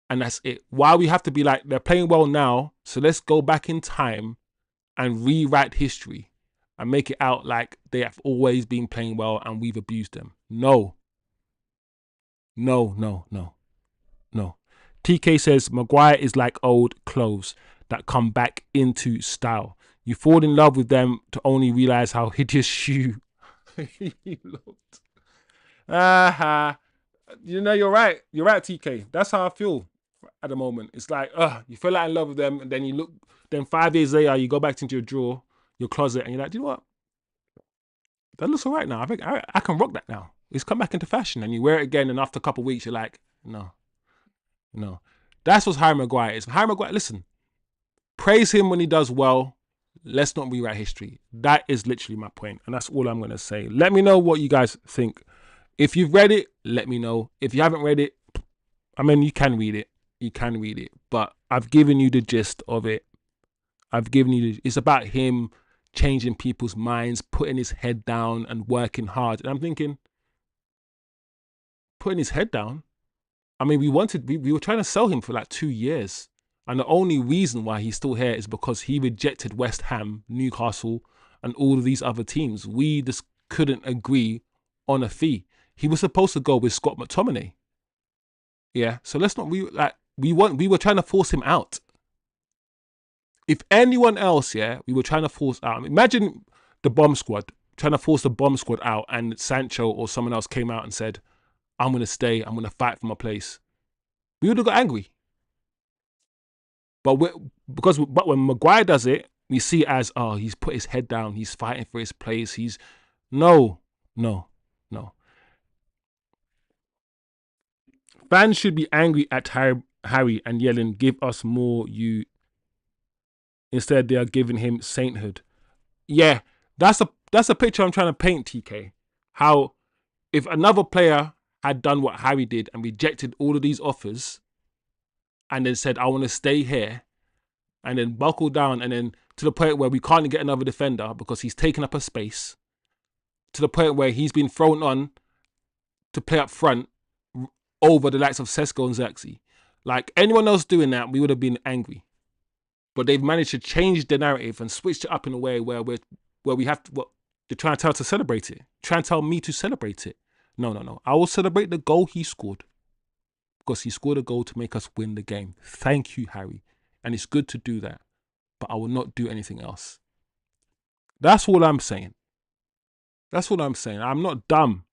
and that's it. Why we have to be like, they're playing well now, so let's go back in time and rewrite history and make it out like they have always been playing well and we've abused them. No. No, no, no, no. TK says, Maguire is like old clothes that come back into style. You fall in love with them to only realise how hideous you looked. You know, you're right. You're right, TK. That's how I feel at the moment. It's like, you feel like in love with them, and then you look, then 5 years later, you go back into your drawer, your closet, and you're like, do you know what? That looks all right now. I think I can rock that now. It's come back into fashion, and you wear it again, and after a couple of weeks, you're like, no. That's what Harry Maguire is. Harry Maguire, listen, praise him when he does well. Let's not rewrite history. That is literally my point, and that's all I'm going to say. Let me know what you guys think. If you've read it, let me know. If you haven't read it, I mean, you can read it. You can read it, but I've given you the gist of it. It's about him changing people's minds, putting his head down and working hard. And I'm thinking, putting his head down? I mean, we were trying to sell him for like 2 years. And the only reason why he's still here is because he rejected West Ham, Newcastle, and all of these other teams. We just couldn't agree on a fee. He was supposed to go with Scott McTominay. Yeah, so let's not, we were trying to force him out. If anyone else, we were trying to force out. Imagine the bomb squad, trying to force the bomb squad out, and Sancho or someone else came out and said, I'm going to stay, I'm going to fight for my place. We would have got angry. But when Maguire does it, we see it as, he's put his head down, he's fighting for his place. No. Fans should be angry at Harry and yelling, give us more, you. Instead, they are giving him sainthood. Yeah, that's a picture I'm trying to paint, TK. How if another player had done what Harry did and rejected all of these offers and then said, I want to stay here, and then buckle down, and then to the point where we can't get another defender because he's taken up a space, to the point where he's been thrown on to play up front over the likes of Sesko and Xerxes. Like, anyone else doing that, we would have been angry. But they've managed to change the narrative and switch it up in a way where we have to, they're trying to tell us to celebrate it. Trying to tell me to celebrate it. No. I will celebrate the goal he scored. Because he scored a goal to make us win the game. Thank you, Harry. And it's good to do that. But I will not do anything else. That's all I'm saying. I'm not dumb.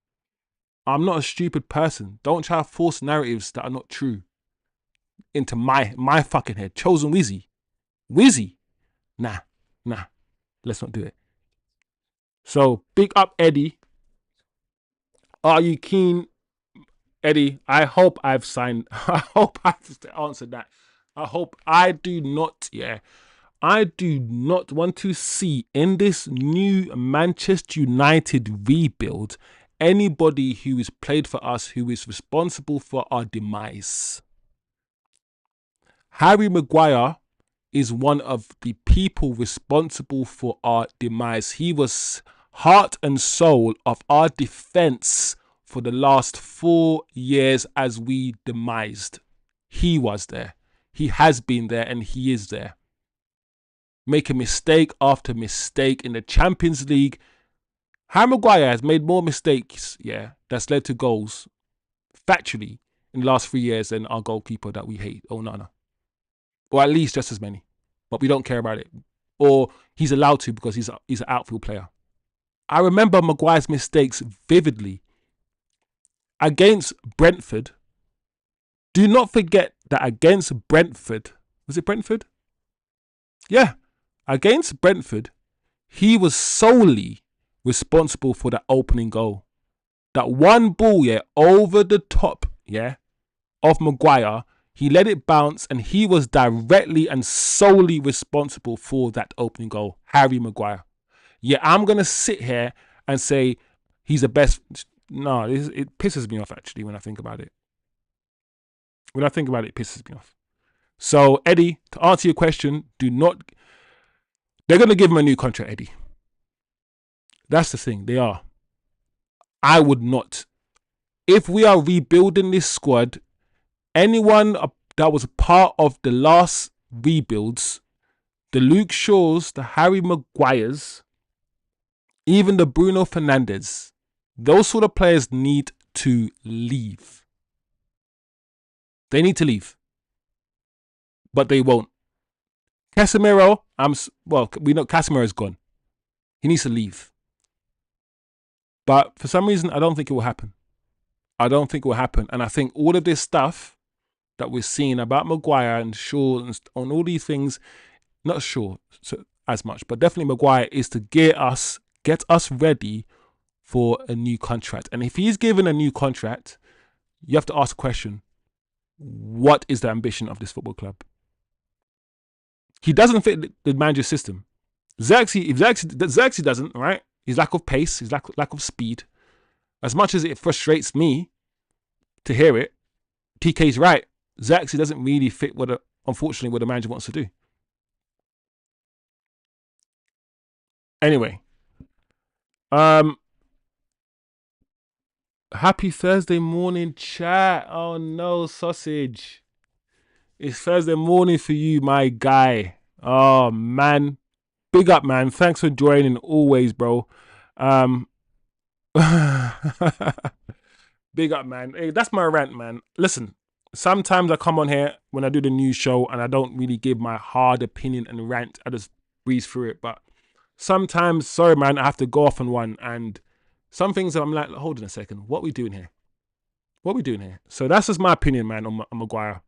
I'm not a stupid person. Don't try to force narratives that are not true into my fucking head. Chosen Wizzy. Nah. Let's not do it. So, big up, Eddie. Are you keen, Eddie? I hope I've signed. I hope I've answered that. I do not want to see in this new Manchester United rebuild anybody who has played for us who is responsible for our demise. Harry Maguire is one of the people responsible for our demise. He was heart and soul of our defense for the last 4 years as we demised. He was there. He has been there and he is there. Making mistake after mistake in the Champions League. Harry Maguire has made more mistakes, that's led to goals, factually, in the last 3 years than our goalkeeper that we hate, Onana. Or at least just as many. But we don't care about it. Or he's allowed to because he's an outfield player. I remember Maguire's mistakes vividly. Against Brentford, do not forget that against Brentford, was it Brentford? Yeah. Against Brentford, he was solely responsible for that opening goal. That one ball, over the top, of Maguire, he let it bounce and he was directly and solely responsible for that opening goal. Harry Maguire. Yeah, I'm going to sit here and say he's the best. No, it pisses me off actually when I think about it. When I think about it, it pisses me off. So, Eddie, to answer your question, they're going to give him a new contract, Eddie. That's the thing, they are. I would not. If we are rebuilding this squad, anyone that was part of the last rebuilds, the Luke Shaws, the Harry Maguires, even the Bruno Fernandes, those sort of players need to leave. They need to leave. But they won't. Casemiro, we know Casemiro is gone. He needs to leave. But for some reason, I don't think it will happen. I don't think it will happen. And I think all of this stuff that we're seeing about Maguire and Shaw and on all these things, not Shaw as much, but definitely Maguire, is to get us ready for a new contract. And if he's given a new contract, you have to ask the question, what is the ambition of this football club? He doesn't fit the manager's system. Xerxes doesn't, right? His lack of pace, his lack of speed. As much as it frustrates me to hear it, TK's right. Xerxes doesn't really fit unfortunately, what the manager wants to do. Anyway. Happy Thursday morning, chat. Oh no, sausage. It's Thursday morning for you, my guy. Oh man. Big up, man. Thanks for joining always, bro. Big up, man. Hey, that's my rant, man. Listen, sometimes I come on here when I do the news show and I don't really give my hard opinion and rant. I just breeze through it. But sometimes, sorry, man, I have to go off on one. And some things I'm like, hold on a second. What are we doing here? What are we doing here? So that's just my opinion, man, on Maguire.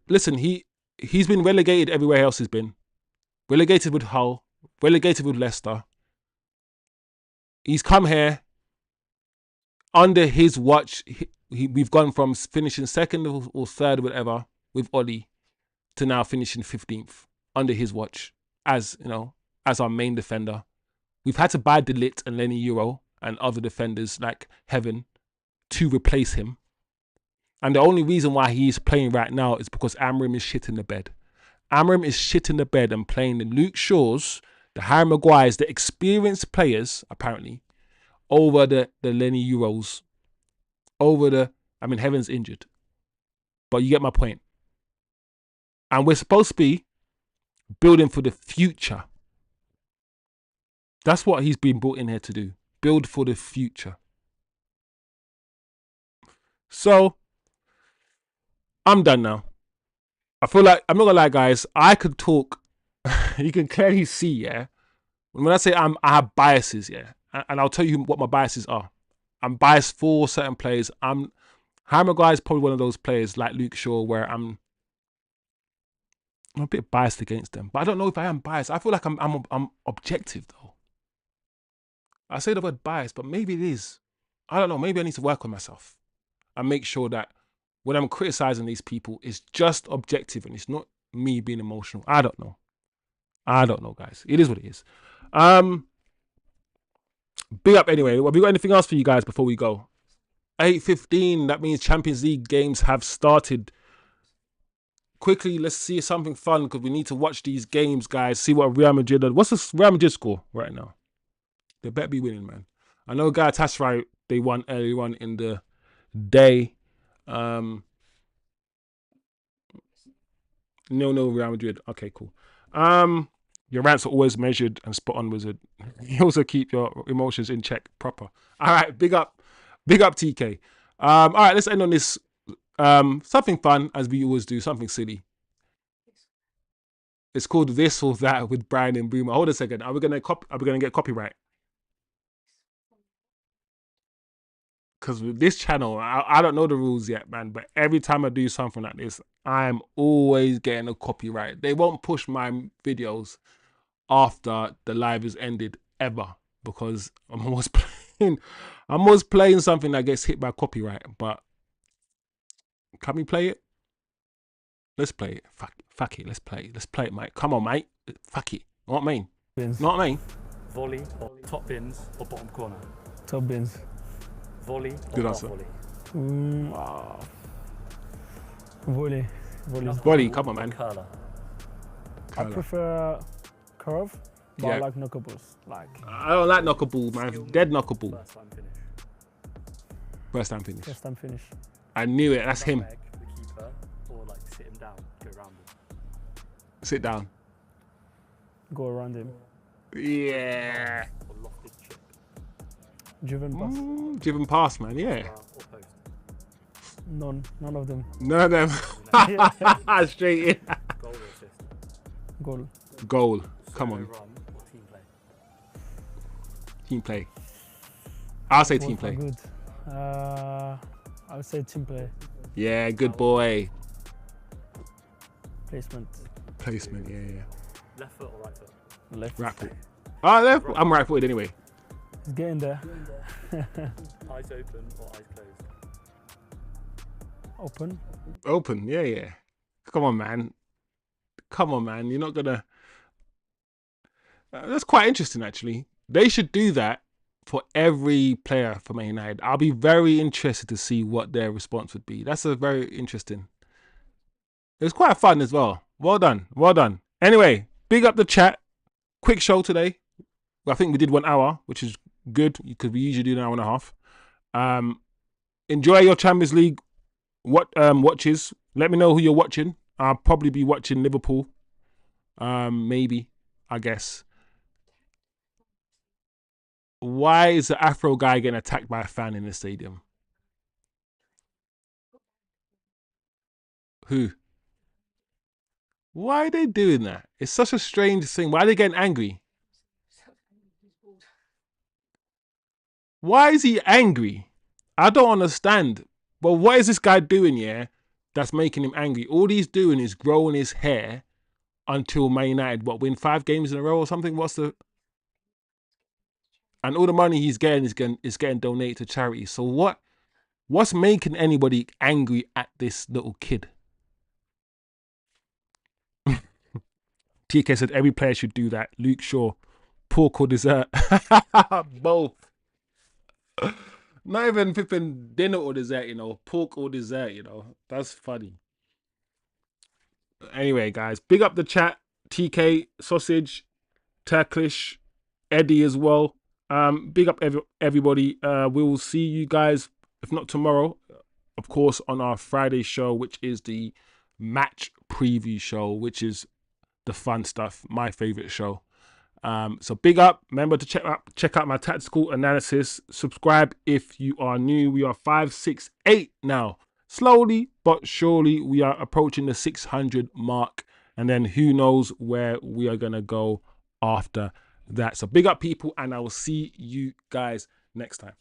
Listen, he's been relegated everywhere else he's been. Relegated with Hull. Relegated with Leicester. He's come here. Under his watch, we've gone from finishing second or third or whatever with Oli to now finishing 15th under his watch as our main defender. We've had to buy De-ligt and Lenny Euro and other defenders like Heaven to replace him. And the only reason why he's playing right now is because Amorim is shit in the bed. Amorim is shit in the bed and playing the Luke Shaws, the Harry Maguires, the experienced players, apparently, over the Lenny Euros, Heaven's injured. But you get my point. And we're supposed to be building for the future. That's what he's been brought in here to do. Build for the future. So, I'm done now. I feel like, I'm not gonna lie, guys, I could talk. You can clearly see, when I say I have biases, and I'll tell you what my biases are. I'm biased for certain players. Harry Maguire is probably one of those players like Luke Shaw where I'm a bit biased against them. But I don't know if I am biased. I feel like I'm objective though. I say the word biased, but maybe it is. I don't know. Maybe I need to work on myself and make sure that when I'm criticizing these people, it's just objective and it's not me being emotional. I don't know. Guys. It is what it is. Big up anyway. Have we got anything else for you guys before we go? 8:15. That means Champions League games have started. quickly, let's see something fun because we need to watch these games, guys. See what Real Madrid did. What's the Real Madrid score right now? They better be winning, man. I know Galatasaray, they won early on in the day. 0-0 Real Madrid. Okay, cool. Your rants are always measured and spot on, Wizard. You also keep your emotions in check proper. All right, big up TK. All right, let's end on this. Something fun, as we always do, something silly. It's called This or That with Brian and Boomer. Hold a second. Are we gonna get copyright? Because with this channel, I don't know the rules yet, man. But every time I do something like this, I'm always getting a copyright. They won't push my videos after the live is ended ever, because I'm always playing something that gets hit by copyright. But can we play it? Let's play it. Fuck it. Let's play it, mate. Come on, mate. Fuck it. Know what I mean? Bins. Know what I mean? Volley, top bins, or bottom corner? Top bins. Volley, Good or answer. volley? Volley. Volley, come on, man. Curler. I prefer curve, but Yeah. I like knuckleballs. I don't like knuckleball, man. Dead knuckleball. First time finish. First time finish. First time finish. I knew it. That's him. Nutmeg the keeper, or like sit him down, go round him. Sit down. Go around him. Yeah. Or lofted chip. Driven pass. Driven past, man. Yeah. Or post. None of them. None of them. Straight in. Goal or assist? Goal. Goal. Come Solo on. run or team play? Team play. I'll say team Both are play. good. I would say team play. Yeah, good boy. Placement. Placement. Yeah. Left foot or right foot? Left. Right foot. Oh, left. I'm right footed anyway. It's getting there. Eyes open or eyes closed? Open. Open. Yeah. Come on, man. You're not gonna. That's quite interesting, actually. They should do that for every player for Man United. I'll be very interested to see what their response would be. That's a very interesting. It was quite fun as well. Well done. Anyway, big up the chat. Quick show today. I think we did 1 hour, which is good because we usually do an hour and a half. Enjoy your Champions League watches. Let me know who you're watching. I'll probably be watching Liverpool. Maybe, I guess. Why is the Afro guy getting attacked by a fan in the stadium? Who? Why are they doing that? It's such a strange thing. Why are they getting angry? Why is he angry? I don't understand. Well, what is this guy doing, yeah, that's making him angry? All he's doing is growing his hair until Man United, win 5 games in a row or something? And all the money he's getting is getting donated to charity. So what's making anybody angry at this little kid? TK said every player should do that. Luke Shaw, pork or dessert? Both. Not even flipping dinner or dessert, pork or dessert, That's funny. Anyway, guys, big up the chat. TK, Sausage, Turkish, Eddie as well. Big up everybody. We will see you guys, if not tomorrow, of course, on our Friday show, which is the match preview show, which is the fun stuff, my favorite show. So big up. Remember to check out my tactical analysis. Subscribe if you are new. We are 568 now. Slowly but surely we are approaching the 600 mark, and then who knows where we are gonna go after that. So big up, people, and I will see you guys next time.